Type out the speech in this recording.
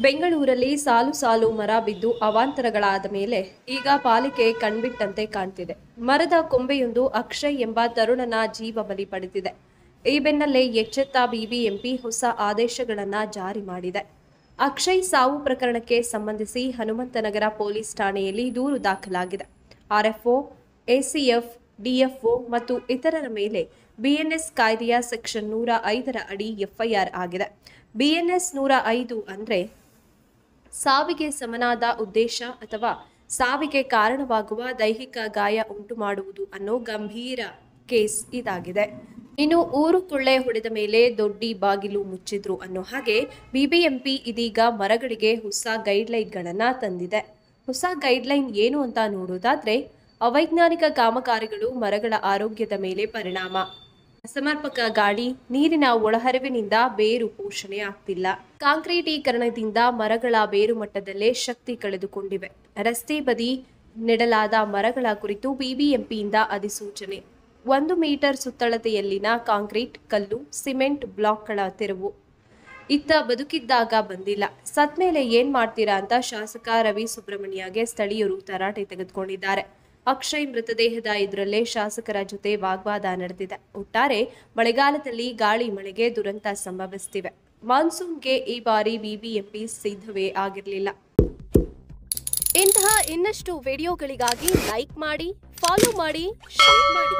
ಬೆಂಗಳೂರಲ್ಲಿ ಸಾಲು ಸಾಲು ಮರ ಬಿದ್ದು ಅವಾಂತರಗಳಾದ ಮೇಲೆ ಈಗ ಪಾಲಿಕೆ ಕಣ್ಬಿಟ್ಟಂತೆ ಕಾಣ್ತಿದೆ. ಮರದ ಕೊಂಬೆಯೊಂದು ಅಕ್ಷಯ್ ಎಂಬ ತರುಣನ ಜೀವ ಬಲಿ ಪಡೆದಿದೆ. ಈ ಬೆನ್ನಲ್ಲೇ ಎಚ್ಚೆತ್ತ ಬಿಬಿಎಂಪಿ ಹೊಸ ಆದೇಶಗಳನ್ನು ಜಾರಿ ಮಾಡಿದೆ. ಅಕ್ಷಯ್ ಸಾವು ಪ್ರಕರಣಕ್ಕೆ ಸಂಬಂಧಿಸಿ ಹನುಮಂತನಗರ ಪೊಲೀಸ್ ಠಾಣೆಯಲ್ಲಿ ದೂರು ದಾಖಲಾಗಿದೆ. ಆರ್ಎಫ್ಒ, ಎಸಿಎಫ್, ಡಿಎಫ್ಒ ಮತ್ತು ಇತರರ ಮೇಲೆ ಬಿಎನ್ಎಸ್ ಕಾಯ್ದೆಯ ಸೆಕ್ಷನ್ 105ರ ಅಡಿ ಎಫ್ಐಆರ್ ಆಗಿದೆ. ಬಿಎನ್ಎಸ್ 105 ಅಂದ್ರೆ ಸಾವಿಗೆ ಸಮನಾದ ಉದ್ದೇಶ ಅಥವಾ ಸಾವಿಗೆ ಕಾರಣವಾಗುವ ದೈಹಿಕ ಗಾಯ ಉಂಟು ಮಾಡುವುದು ಅನ್ನೋ ಗಂಭೀರ ಕೇಸ್ ಇದಾಗಿದೆ. ಇನ್ನು ಊರು ಕೊಳ್ಳೆ ಹೊಡೆದ ಮೇಲೆ ದೊಡ್ಡಿ ಬಾಗಿಲು ಮುಚ್ಚಿದ್ರು ಅನ್ನೋ ಹಾಗೆ ಬಿಬಿಎಂಪಿ ಇದೀಗ ಮರಗಳಿಗೆ ಹೊಸ ಗೈಡ್ಲೈನ್ಗಳನ್ನ ತಂದಿದೆ. ಹೊಸ ಗೈಡ್ಲೈನ್ ಏನು ಅಂತ ನೋಡೋದಾದ್ರೆ, ಅವೈಜ್ಞಾನಿಕ ಕಾಮಗಾರಿಗಳು ಮರಗಳ ಆರೋಗ್ಯದ ಮೇಲೆ ಪರಿಣಾಮ, ಅಸಮರ್ಪಕ ಗಾಳಿ, ನೀರಿನ ಒಳಹರಿವಿನಿಂದ ಬೇರು ಪೋಷಣೆ ಆಗ್ತಿಲ್ಲ, ಕಾಂಕ್ರೀಟೀಕರಣದಿಂದ ಮರಗಳ ಬೇರು ಮಟ್ಟದಲ್ಲೇ ಶಕ್ತಿ ಕಳೆದುಕೊಂಡಿವೆ, ರಸ್ತೆ ಬದಿ ನೆಡಲಾದ ಮರಗಳ ಕುರಿತು ಬಿಬಿಎಂಪಿಯಿಂದ ಅಧಿಸೂಚನೆ, 1 ಮೀಟರ್ ಸುತ್ತಳತೆಯಲ್ಲಿನ ಕಾಂಕ್ರೀಟ್, ಕಲ್ಲು, ಸಿಮೆಂಟ್ ಬ್ಲಾಕ್ಗಳ ತೆರವು, ಇತ್ತ ಬದುಕಿದ್ದಾಗ ಬಂದಿಲ್ಲ, ಸತ್ಮೇಲೆ ಏನ್ ಮಾಡ್ತೀರಾ ಅಂತ ಶಾಸಕ ರವಿ ಸುಬ್ರಹ್ಮಣ್ಯಗೆ ಸ್ಥಳೀಯರು ತರಾಟೆ ತೆಗೆದುಕೊಂಡಿದ್ದಾರೆ. ಅಕ್ಷಯ್ ಮೃತದೇಹದ ಎದುರಲ್ಲೇ ಶಾಸಕರ ಜೊತೆ ವಾಗ್ವಾದ ನಡೆದಿದೆ. ಒಟ್ಟಾರೆ ಮಳೆಗಾಲದಲ್ಲಿ ಗಾಳಿ ಮಳೆಗೆ ದುರಂತ ಸಂಭವಿಸುತ್ತಿವೆ. ಮಾನ್ಸೂನ್ಗೆ ಈ ಬಾರಿ ಬಿಬಿಎಂಪಿ ಸಿದ್ಧವೇ ಆಗಿರಲಿಲ್ಲ. ಇಂತಹ ಇನ್ನಷ್ಟು ವಿಡಿಯೋಗಳಿಗಾಗಿ ಲೈಕ್ ಮಾಡಿ, ಫಾಲೋ ಮಾಡಿ, ಶೇರ್ ಮಾಡಿ.